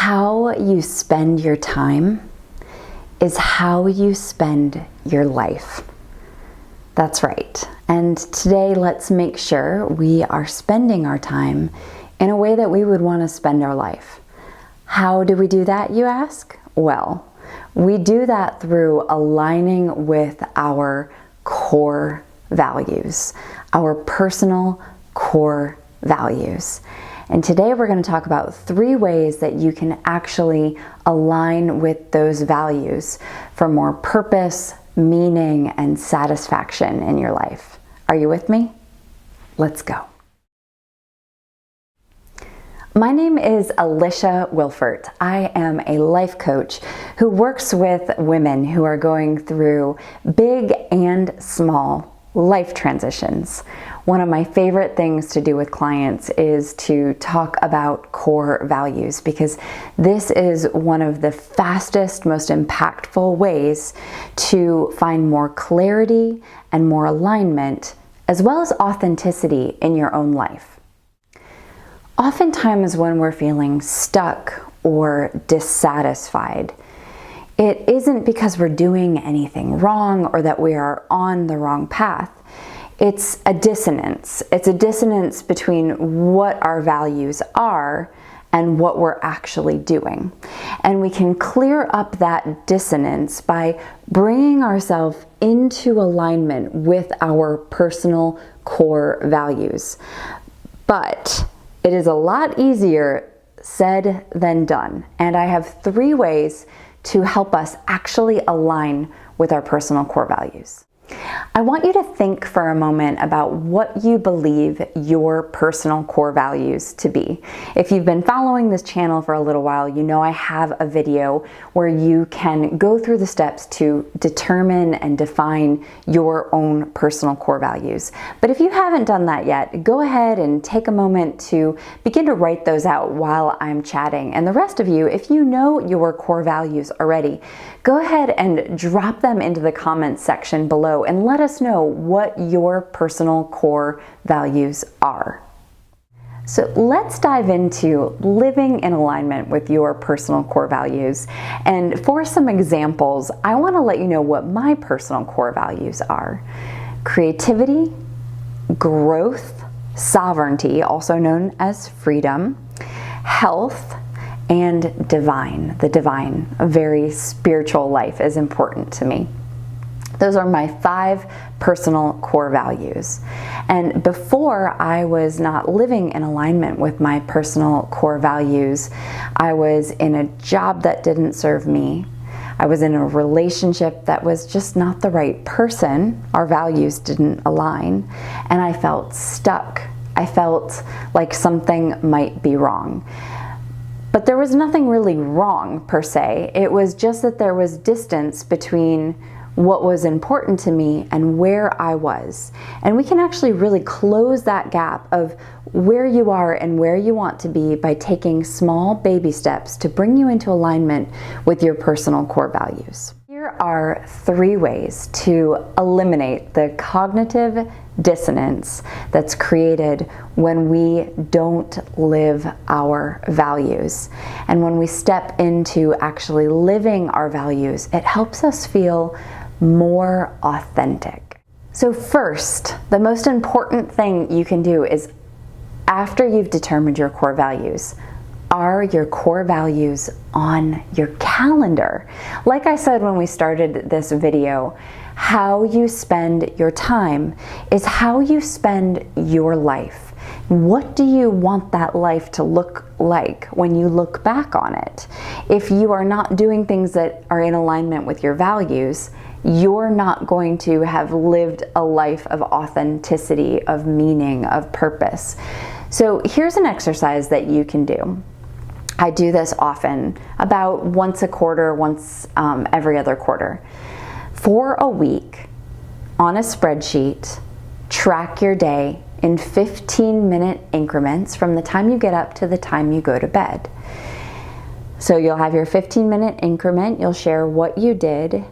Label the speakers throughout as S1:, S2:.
S1: How you spend your time is how you spend your life. That's right. And today, let's make sure we are spending our time in a way that we would want to spend our life. How do we do that, you ask? Well, we do that through aligning with our core values, our personal core values. And today we're going to talk about 3 ways that you can actually align with those values for more purpose, meaning, and satisfaction in your life. Are you with me? Let's go. My name is Alicia Wilfert. I am a life coach who works with women who are going through big and small life transitions. One of my favorite things to do with clients is to talk about core values, because this is one of the fastest, most impactful ways to find more clarity and more alignment, as well as authenticity in your own life. Oftentimes when we're feeling stuck or dissatisfied, it isn't because we're doing anything wrong or that we are on the wrong path. It's a dissonance. It's a dissonance between what our values are and what we're actually doing. And we can clear up that dissonance by bringing ourselves into alignment with our personal core values. But it is a lot easier said than done. And I have 3 ways to help us actually align with our personal core values. I want you to think for a moment about what you believe your personal core values to be. If you've been following this channel for a little while, you know I have a video where you can go through the steps to determine and define your own personal core values. But if you haven't done that yet, go ahead and take a moment to begin to write those out while I'm chatting. And the rest of you, if you know your core values already, go ahead and drop them into the comments section below and let us know what your personal core values are. So let's dive into living in alignment with your personal core values. And for some examples, I want to let you know what my personal core values are. Creativity, growth, sovereignty, also known as freedom, health, and divine. The divine, a very spiritual life, is important to me. Those are my 5 personal core values. And before I was not living in alignment with my personal core values, I was in a job that didn't serve me. I was in a relationship that was just not the right person. Our values didn't align. And I felt stuck. I felt like something might be wrong. But there was nothing really wrong per se. It was just that there was distance between what was important to me and where I was. And we can actually really close that gap of where you are and where you want to be by taking small baby steps to bring you into alignment with your personal core values. Here are 3 ways to eliminate the cognitive dissonance that's created when we don't live our values. And when we step into actually living our values, it helps us feel more authentic. So first, the most important thing you can do is, after you've determined your core values, are your core values on your calendar? Like I said when we started this video, how you spend your time is how you spend your life. What do you want that life to look like when you look back on it? If you are not doing things that are in alignment with your values, you're not going to have lived a life of authenticity, of meaning, of purpose. So here's an exercise that you can do. I do this often, about once a quarter, every other quarter. For a week, on a spreadsheet, track your day in 15-minute increments from the time you get up to the time you go to bed. So you'll have your 15-minute increment, you'll share what you did,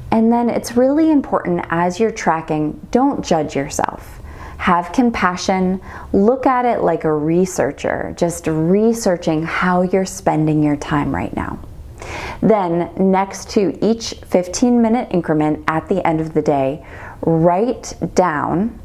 S1: and then it's really important as you're tracking, don't judge yourself. Have compassion. Look at it like a researcher, just researching how you're spending your time right now. Then, next to each 15-minute increment at the end of the day, write down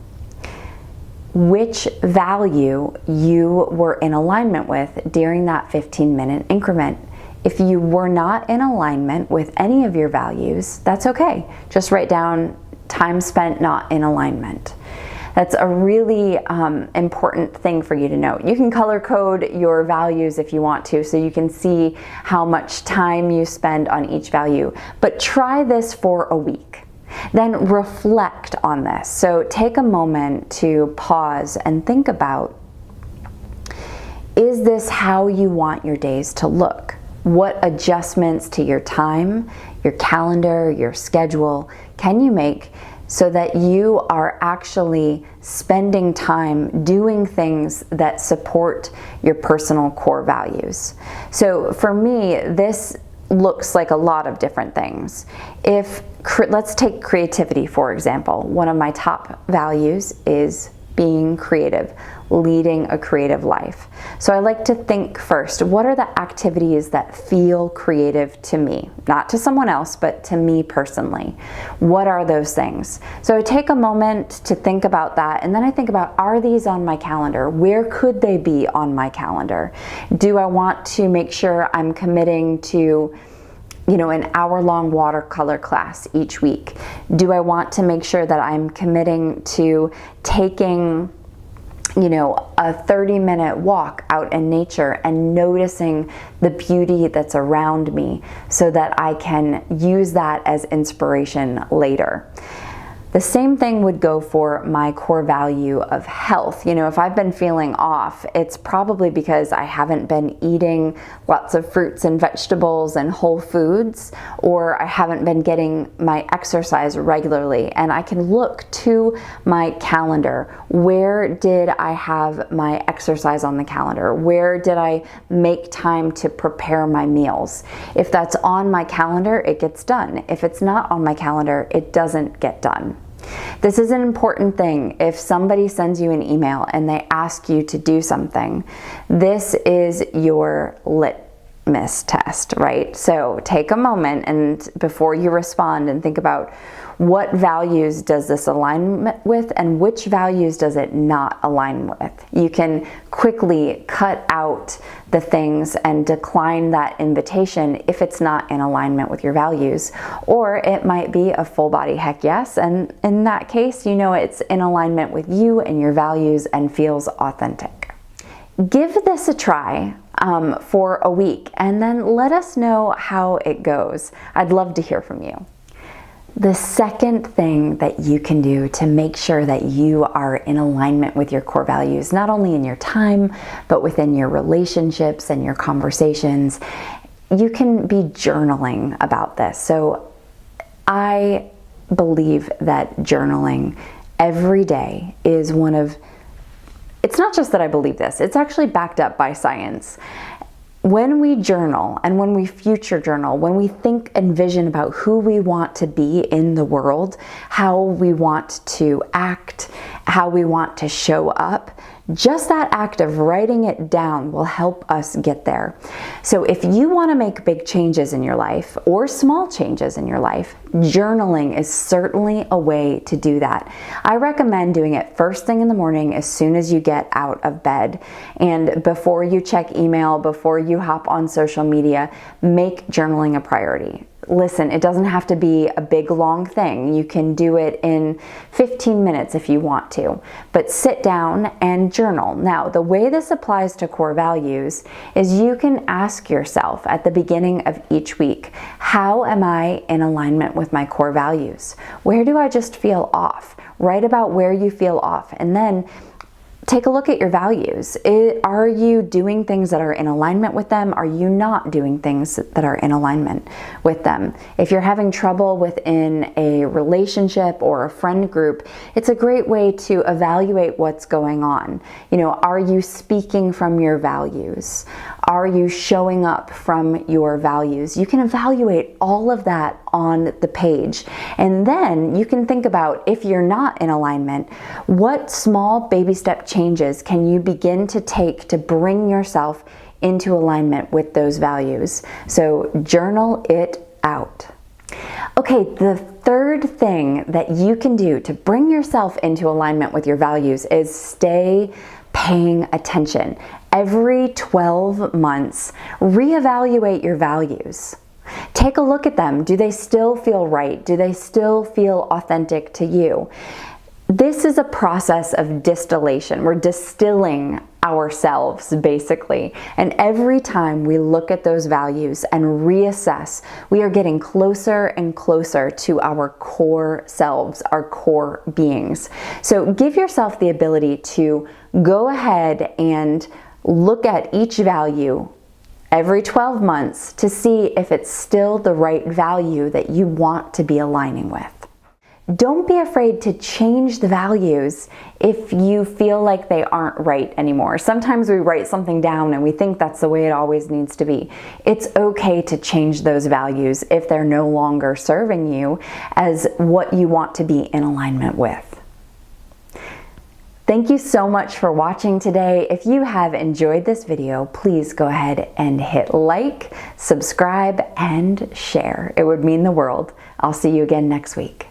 S1: which value you were in alignment with during that 15-minute increment. If you were not in alignment with any of your values, that's okay. Just write down time spent not in alignment. That's a really important thing for you to know. You can color code your values if you want to, so you can see how much time you spend on each value. But try this for a week. Then reflect on this. So take a moment to pause and think about, is this how you want your days to look? What adjustments to your time, your calendar, your schedule can you make so that you are actually spending time doing things that support your personal core values? So for me, this looks like a lot of different things. Let's take creativity, for example. One of my top values is being creative, leading a creative life. So I like to think first, what are the activities that feel creative to me? Not to someone else, but to me personally. What are those things? So I take a moment to think about that, and then I think about, are these on my calendar? Where could they be on my calendar? Do I want to make sure I'm committing to an hour-long watercolor class each week? Do I want to make sure that I'm committing to taking a 30-minute walk out in nature and noticing the beauty that's around me so that I can use that as inspiration later? The same thing would go for my core value of health. If I've been feeling off, it's probably because I haven't been eating lots of fruits and vegetables and whole foods, or I haven't been getting my exercise regularly. And I can look to my calendar. Where did I have my exercise on the calendar? Where did I make time to prepare my meals? If that's on my calendar, it gets done. If it's not on my calendar, it doesn't get done. This is an important thing. If somebody sends you an email and they ask you to do something, this is your litmus test, right? So take a moment and before you respond and think about, what values does this align with and which values does it not align with? You can quickly cut out the things and decline that invitation if it's not in alignment with your values. Or it might be a full body heck yes, and in that case, it's in alignment with you and your values and feels authentic. Give this a try for a week and then let us know how it goes. I'd love to hear from you. The second thing that you can do to make sure that you are in alignment with your core values, not only in your time, but within your relationships and your conversations, you can be journaling about this. So I believe that journaling every day is it's not just that I believe this, it's actually backed up by science. When we journal and when we future journal, when we think and vision about who we want to be in the world, how we want to act, how we want to show up, just that act of writing it down will help us get there. So if you want to make big changes in your life or small changes in your life, journaling is certainly a way to do that. I recommend doing it first thing in the morning as soon as you get out of bed. And before you check email, before you hop on social media, make journaling a priority. Listen, it doesn't have to be a big long thing. You can do it in 15 minutes if you want to, but sit down and journal. Now, the way this applies to core values is you can ask yourself at the beginning of each week, how am I in alignment with my core values? Where do I just feel off? Write about where you feel off, and then take a look at your values. Are you doing things that are in alignment with them? Are you not doing things that are in alignment with them? If you're having trouble within a relationship or a friend group, it's a great way to evaluate what's going on. You know, are you speaking from your values? Are you showing up from your values? You can evaluate all of that on the page. And then you can think about, if you're not in alignment, what small baby step changes can you begin to take to bring yourself into alignment with those values? So journal it out. Okay, the third thing that you can do to bring yourself into alignment with your values is stay paying attention. Every 12 months, reevaluate your values. Take a look at them. Do they still feel right? Do they still feel authentic to you? This is a process of distillation. We're distilling ourselves, basically. And every time we look at those values and reassess, we are getting closer and closer to our core selves, our core beings. So give yourself the ability to go ahead and look at each value every 12 months to see if it's still the right value that you want to be aligning with. Don't be afraid to change the values if you feel like they aren't right anymore. Sometimes we write something down and we think that's the way it always needs to be. It's okay to change those values if they're no longer serving you as what you want to be in alignment with. Thank you so much for watching today. If you have enjoyed this video, please go ahead and hit like, subscribe, and share. It would mean the world. I'll see you again next week.